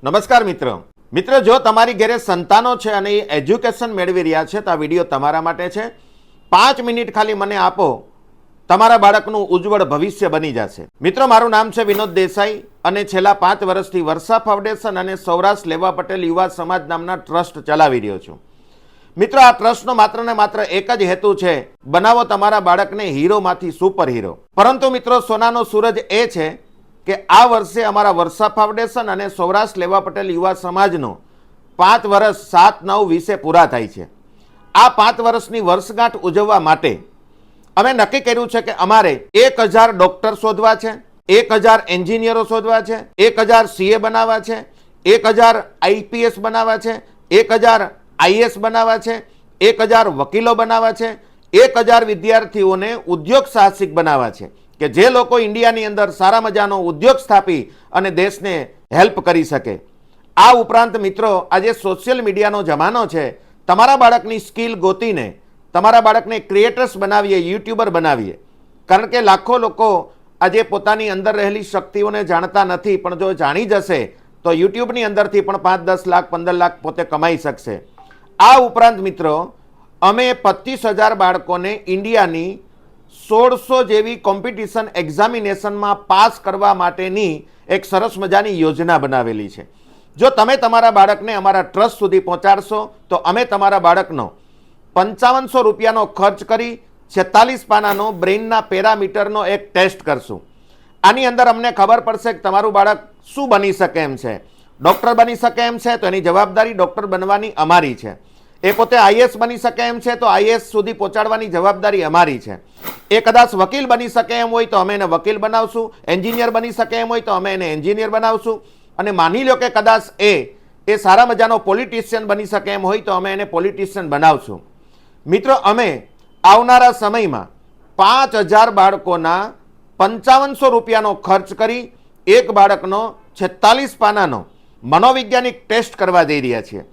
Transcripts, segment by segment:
નમસ્કાર મિત્રો, જો તમારી ઘરે સંતાનો છે અને એ એજ્યુકેશન મેળવી રહ્યા છે તો આ વિડીયો તમારા માટે છે। 5 મિનિટ ખાલી મને આપો, તમારા બાળકનું ઉજ્જવળ ભવિષ્ય બની જશે। મિત્રો, મારું નામ છે વિનોદ દેસાઈ અને છેલ્લા 5 વર્ષથી વર્ષા ફાઉન્ડેશન અને સૌરાષ્ટ્ર લેવા પટેલ યુવા સમાજ નામના ટ્રસ્ટ ચલાવી રહ્યો છું। મિત્રો, આ ટ્રસ્ટનો માત્ર ને માત્ર એક જ હેતુ છે, બનાવો તમારા બાળકને હીરોમાંથી સુપર હીરો। પરંતુ મિત્રો, સોનાનો સૂરજ એ છે કે આ વર્ષે અમારા વર્ષા ફાઉન્ડેશન અને સૌરાષ્ટ્ર લેવા પટેલ યુવા સમાજનો 5 વર્ષ 7/9/20 પૂરા થાય છે। આ 5 વર્ષની વર્ષગાંઠ ઉજવવા માટે અમે નક્કી કર્યું છે કે અમારે 1000 ડોક્ટર શોધવા છે, 1000 એન્જિનિયરો શોધવા છે, 1000 CA બનાવવા છે, 1000 IPS બનાવવા છે, 1000 IS બનાવવા છે, 1000 વકીલો બનાવવા છે, 1000 વિદ્યાર્થીઓને ઉદ્યોગ સાહસિક બનાવવા છે કે જે લોકો ઇન્ડિયાની અંદર સારા મજાનો ઉદ્યોગ સ્થાપી અને દેશને હેલ્પ કરી શકે। આ ઉપરાંત મિત્રો, આજે સોશિયલ મીડિયાનો જમાનો છે, તમારા બાળકની સ્કિલ ગોતીને તમારા બાળકને ક્રિએટર્સ બનાવીએ, યુટ્યુબર બનાવીએ। કારણ કે લાખો લોકો આજે પોતાની અંદર રહેલી શક્તિઓને જાણતા નથી, પણ જો જાણી જશે તો યુટ્યુબની અંદરથી પણ 5-10 લાખ 15 લાખ પોતે કમાઈ શકશે। આ ઉપરાંત મિત્રો, અમે 25,000 બાળકોને ઇન્ડિયાની 1600 જેવી કોમ્પિટિશન એક્ઝામિનેશનમાં પાસ કરવા માટેની એક સરસ મજાની યોજના બનાવેલી છે। જો તમે તમારા બાળકને અમારા ટ્રસ્ટ સુધી પહોંચાડશો તો અમે તમારા બાળકનો 5500 રૂપિયાનો ખર્ચ કરી 46 પાનાનો બ્રેઇનના પેરામીટરનો એક ટેસ્ટ કરશું। આની અંદર અમને ખબર પડશે કે તમારું બાળક શું બની શકે એમ છે। ડૉક્ટર બની શકે એમ છે તો એની જવાબદારી ડૉક્ટર બનવાની અમારી છે। એ પોતે IS બની શકે એમ છે તો IS સુધી પહોંચાડવાની જવાબદારી અમારી છે। એ કદાચ વકીલ બની શકે એમ હોય તો અમે એને વકીલ બનાવશું, એન્જિનિયર બની શકે એમ હોય તો અમે એને એન્જિનિયર બનાવશું, અને માની લો કે કદાચ એ સારા મજાનો પોલિટિશિયન બની શકે એમ હોય તો અમે એને પોલિટિશિયન બનાવશું। મિત્રો, અમે આવનારા સમયમાં 5000 બાળકોના 5500 રૂપિયાનો ખર્ચ કરી એક બાળકનો 46 પાનાનો મનોવૈજ્ઞાનિક ટેસ્ટ કરવા જઈ રહ્યા છીએ।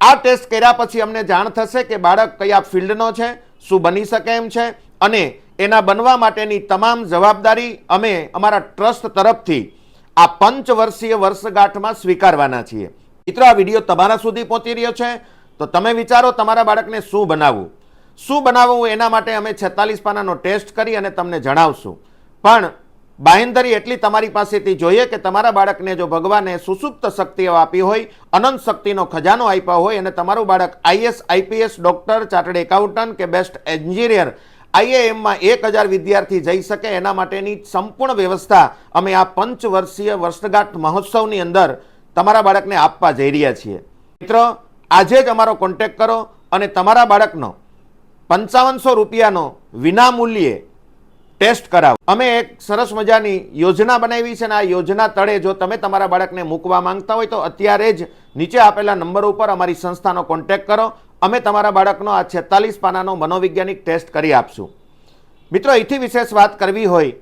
આ ટેસ્ટ કર્યા પછી અમને જાણ થશે કે બાળક કયા ફિલ્ડનો છે, શું બની શકે એમ છે, અને એના બનવા માટેની તમામ જવાબદારી અમે અમારા ટ્રસ્ટ તરફથી આ 5 વર્ષીય વર્ષગાંઠમાં સ્વીકારવાના છીએ। મિત્રો, આ વિડીયો તમારા સુધી પહોંચી રહ્યો છે તો તમે વિચારો તમારા બાળકને શું બનાવવું એના માટે અમે 46 પાનાનો ટેસ્ટ કરી અને તમને જણાવશું। પણ બાંહેધરી એટલી તમારી પાસેથી જોઈએ કે તમારા બાળકને જો ભગવાને સુસુપ્ત શક્તિઓ આપી હોય, અનંત શક્તિનો ખજાનો આપ્યો હોય અને તમારું બાળક IS, IPS, doctor, chartered accountant કે બેસ્ટ એન્જિનિયર, IIMમાં 1000 વિદ્યાર્થી જઈ શકે એના માટેની સંપૂર્ણ વ્યવસ્થા અમે આ 5 વર્ષીય વર્ષગાંઠ મહોત્સવની અંદર તમારા બાળકને આપવા જઈ રહ્યા છીએ। મિત્રો, આજે જ અમારો કોન્ટેક્ટ કરો અને તમારા બાળકનો 5500 રૂપિયાનો વિનામૂલ્યે ટેસ્ટ કરાવો। અમે એક સરસ મજાની યોજના બનાવી છે અને આ યોજના તળે જો તમે તમારા બાળકને મૂકવા માંગતા હોય તો અત્યારે જ નીચે આપેલા નંબર ઉપર અમારી સંસ્થાનો કોન્ટેક્ટ કરો। અમે તમારા બાળકનો આ 46 પાનાનો મનોવૈજ્ઞાનિક ટેસ્ટ કરી આપશું। મિત્રો, અહીંથી વિશેષ વાત કરવી હોય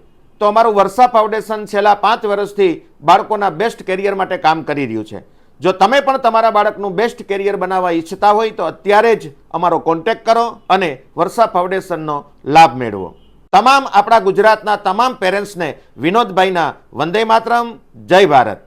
તો અમારું વર્ષા ફાઉન્ડેશન છેલ્લા 5 વર્ષથી બાળકોના બેસ્ટ કેરિયર માટે કામ કરી રહ્યું છે। જો તમે પણ તમારા બાળકનું બેસ્ટ કેરિયર બનાવવા ઈચ્છતા હોય તો અત્યારે જ અમારો કોન્ટેક્ટ કરો અને વર્ષા ફાઉન્ડેશનનો લાભ મેળવો। તમામ આપણા ગુજરાતના તમામ પેરેન્ટ્સને વિનોદભાઈના વંદે માતરમ, જય ભારત।